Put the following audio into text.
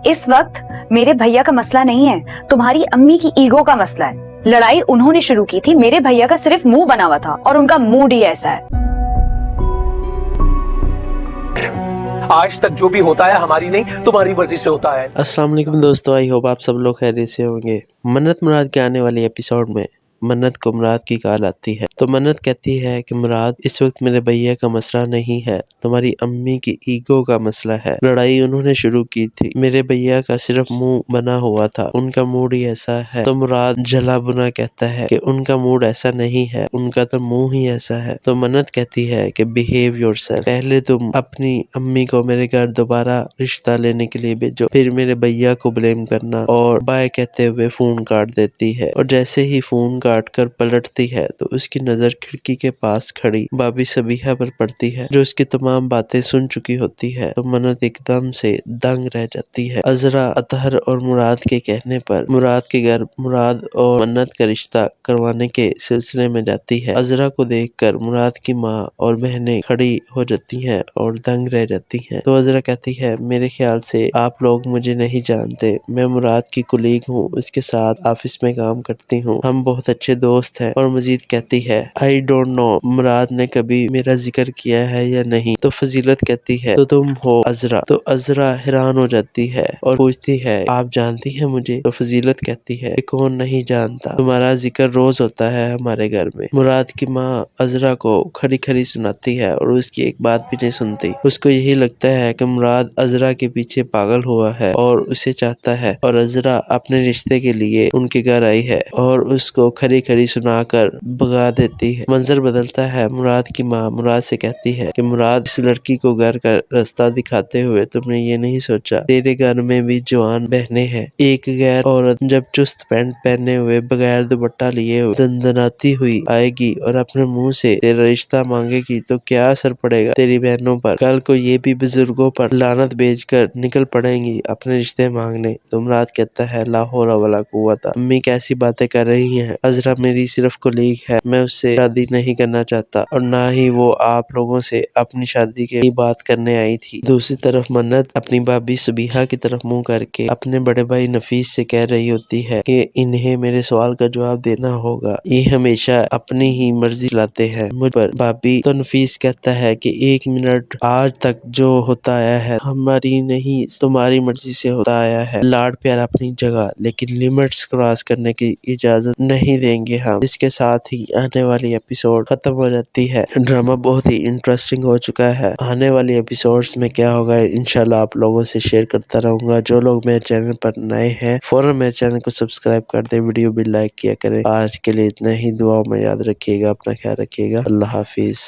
इस वक्त मेरे भैया का मसला नहीं है, तुम्हारी अम्मी की ईगो का मसला है। लड़ाई उन्होंने शुरू की थी, मेरे भैया का सिर्फ मुंह बना हुआ था और उनका मूड ही ऐसा है। आज तक जो भी होता है हमारी नहीं तुम्हारी मर्जी से होता है। अस्सलाम वालेकुम दोस्तों, आई होप आप सब लोग खैरियत से होंगे। मन्नत मुराद के आने वाले एपिसोड में मन्नत को मुराद की कॉल आती है तो मन्नत कहती है कि मुराद, इस वक्त मेरे भैया का मसला नहीं है, तुम्हारी अम्मी की ईगो का मसला है। लड़ाई उन्होंने शुरू की थी, मेरे भैया का सिर्फ मुंह बना हुआ था, उनका मूड ही ऐसा है। तो मुराद जला बुना कहता है कि उनका मूड ऐसा नहीं है, उनका तो मुंह ही ऐसा है। तो मन्नत कहती है कि बिहेव योरसेल्फ, पहले तुम अपनी अम्मी को मेरे घर दोबारा रिश्ता लेने के लिए भेजो, फिर मेरे भैया को ब्लेम करना। और बाय कहते हुए फोन काट देती है और जैसे ही फोन काट कर पलटती है तो उसकी नजर खिड़की के पास खड़ी भाभी सबीहा पर पड़ती है, जो उसकी तमाम बातें सुन चुकी होती है। तो मन्नत एकदम से दंग रह जाती है। अजरा अतहर और मुराद के कहने पर मुराद के घर मुराद और मन्नत का रिश्ता करवाने के सिलसिले में जाती है। अजरा को देखकर मुराद की माँ और बहनें खड़ी हो जाती हैं और दंग रह जाती हैं। तो अजरा कहती है, मेरे ख्याल से आप लोग मुझे नहीं जानते, मैं मुराद की कुलीग हूँ, उसके साथ ऑफिस में काम करती हूँ, हम बहुत अच्छे दोस्त हैं। और मजीद कहती है, आई डोंट नो मुराद ने कभी मेरा जिक्र किया है या नहीं। तो फजीलत कहती है, तो तुम हो अजरा। तो अजरा हैरान हो जाती है और पूछती है, आप जानती हैं मुझे? तो फजीलत कहती है, कौन नहीं जानता, तुम्हारा जिक्र रोज होता है हमारे घर में। मुराद की माँ अजरा को खड़ी खड़ी सुनाती है और उसकी एक बात भी नहीं सुनती। उसको यही लगता है कि मुराद अजरा के पीछे पागल हुआ है और उसे चाहता है, और अजरा अपने रिश्ते के लिए उनके घर आई है और उसको खड़ी खड़ी सुनाकर भगा देती है। मंजर बदलता है। मुराद की माँ मुराद से कहती है कि मुराद, इस लड़की को घर का रास्ता दिखाते हुए तुमने ये नहीं सोचा, तेरे घर में भी जवान बहनें हैं, एक गैर औरत जब चुस्त पैंट पहने हुए बगैर दुपट्टा लिए हुए दंदनाती हुई आएगी और अपने मुंह से तेरा रिश्ता मांगेगी तो क्या असर पड़ेगा तेरी बहनों पर? कल को ये भी बुजुर्गों पर लानत भेजकर निकल पड़ेंगी अपने रिश्ते मांगने। तो मुराद कहता है, ला हौला वला कुव्वता, अम्मी कैसी बातें कर रही हैं, अजरा मेरी सिर्फ कुलीग है, मैं उससे शादी नहीं करना चाहता और ना ही वो आप लोगों से अपनी शादी की बात करने आई थी। दूसरी तरफ मन्नत अपनी भाभी सबीहा की तरफ मुंह करके अपने बड़े भाई नफीस से कह रही होती है कि इन्हें मेरे सवाल का जवाब देना होगा, ये हमेशा अपनी ही मर्जी लाते हैं मुझ पर। भाभी तो नफीस कहता है कि एक मिनट, आज तक जो होता आया है हमारी नहीं तुम्हारी मर्जी से होता आया है। लाड प्यार अपनी जगह, लेकिन लिमिट्स क्रॉस करने की इजाजत नहीं देंगे हम। इसके साथ ही आने वाली एपिसोड खत्म हो जाती है। ड्रामा बहुत ही इंटरेस्टिंग हो चुका है। आने वाली एपिसोड्स में क्या होगा इंशाल्लाह आप लोगों से शेयर करता रहूंगा। जो लोग मेरे चैनल पर नए हैं फौरन मेरे चैनल को सब्सक्राइब कर दे, वीडियो भी लाइक किया करें। आज के लिए इतना ही, दुआओं में याद रखिएगा, अपना ख्याल रखिएगा, अल्लाह हाफिज।